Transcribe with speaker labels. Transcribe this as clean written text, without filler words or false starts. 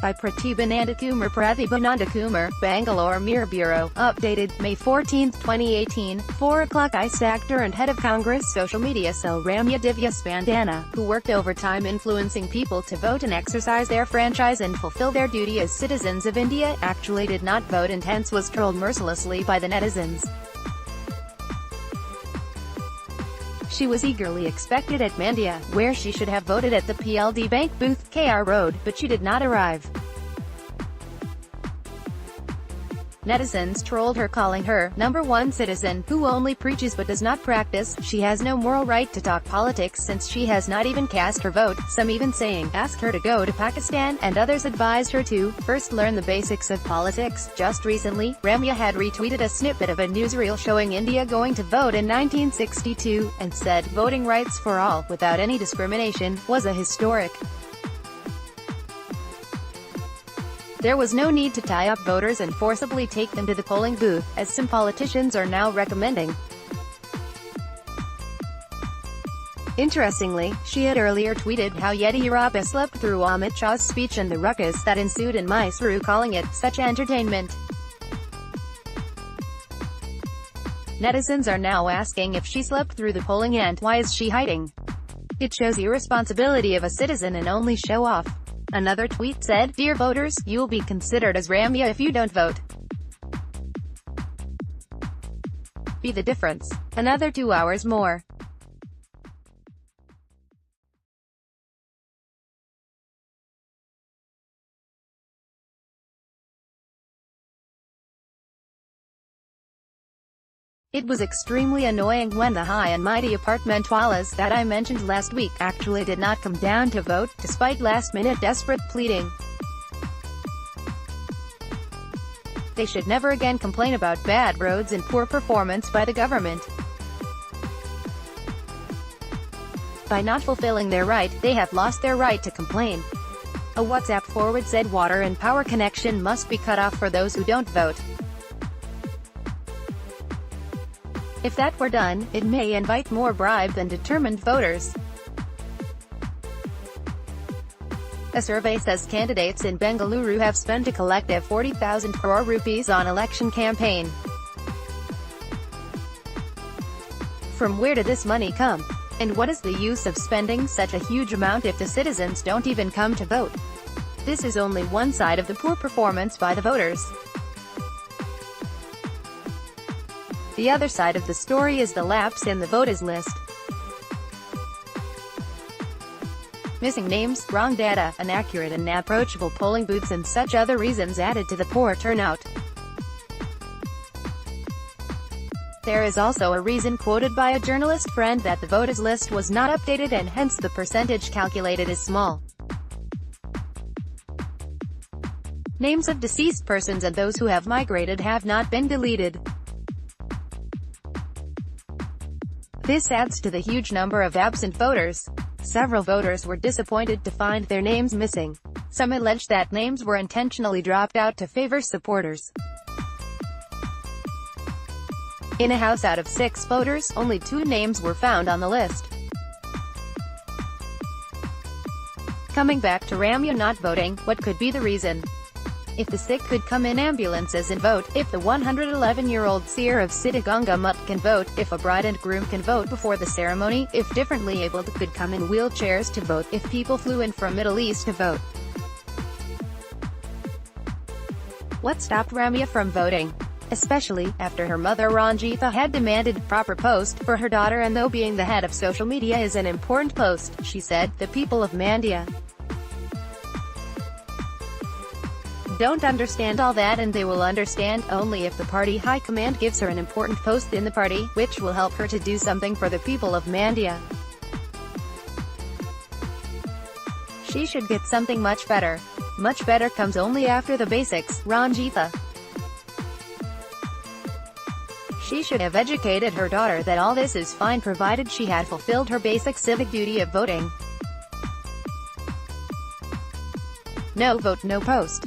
Speaker 1: By Pratibha Bangalore Mirror Bureau, updated, May 14, 2018, 4 o'clock. ICE actor and head of Congress social media cell Ramya Spandana, who worked overtime influencing people to vote and exercise their franchise and fulfill their duty as citizens of India, actually did not vote and hence was trolled mercilessly by the netizens. She was eagerly expected at Mandya, where she should have voted at the PLD Bank booth, KR Road, but she did not arrive. Netizens trolled her, calling her "number one citizen, who only preaches but does not practice. She has no moral right to talk politics since she has not even cast her vote," some even saying, "ask her to go to Pakistan," and others advised her to first learn the basics of politics. Just recently, Ramya had retweeted a snippet of a newsreel showing India going to vote in 1962, and said, "Voting rights for all, without any discrimination, was a historic. There was no need to tie up voters and forcibly take them to the polling booth, as some politicians are now recommending." Interestingly, she had earlier tweeted how Yediyurappa slept through Amit Shah's speech and the ruckus that ensued in Mysuru, calling it such entertainment. Netizens are now asking if she slept through the polling and why is she hiding. It shows irresponsibility of a citizen and only show off. Another tweet said, "Dear voters, you'll be considered as Ramya if you don't vote. Be the difference. Another 2 hours more." It was extremely annoying when the high and mighty apartmentwalas that I mentioned last week actually did not come down to vote, despite last-minute desperate pleading. They should never again complain about bad roads and poor performance by the government. By not fulfilling their right, they have lost their right to complain. A WhatsApp forward said water and power connection must be cut off for those who don't vote. If that were done, it may invite more bribed and determined voters. A survey says candidates in Bengaluru have spent a collective 40,000 crore rupees on election campaign. From where did this money come? And what is the use of spending such a huge amount if the citizens don't even come to vote? This is only one side of the poor performance by the voters. The other side of the story is the lapse in the voters list. Missing names, wrong data, inaccurate and inapproachable polling booths and such other reasons added to the poor turnout. There is also a reason quoted by a journalist friend that the voters list was not updated and hence the percentage calculated is small. Names of deceased persons and those who have migrated have not been deleted. This adds to the huge number of absent voters. Several voters were disappointed to find their names missing. Some alleged that names were intentionally dropped out to favor supporters. In a house out of 6 voters, only 2 names were found on the list. Coming back to Ramya not voting, what could be the reason? If the sick could come in ambulances and vote, if the 111-year-old seer of Siddhaganga Mutt can vote, if a bride and groom can vote before the ceremony, if differently abled could come in wheelchairs to vote, if people flew in from Middle East to vote. What stopped Ramya from voting? Especially, after her mother Ranjitha had demanded proper post for her daughter, and though being the head of social media is an important post, she said, the people of Mandya don't understand all that, and they will understand only if the party high command gives her an important post in the party, which will help her to do something for the people of Mandya. She should get something much better. Much better comes only after the basics, Ranjitha. She should have educated her daughter that all this is fine provided she had fulfilled her basic civic duty of voting. No vote, no post.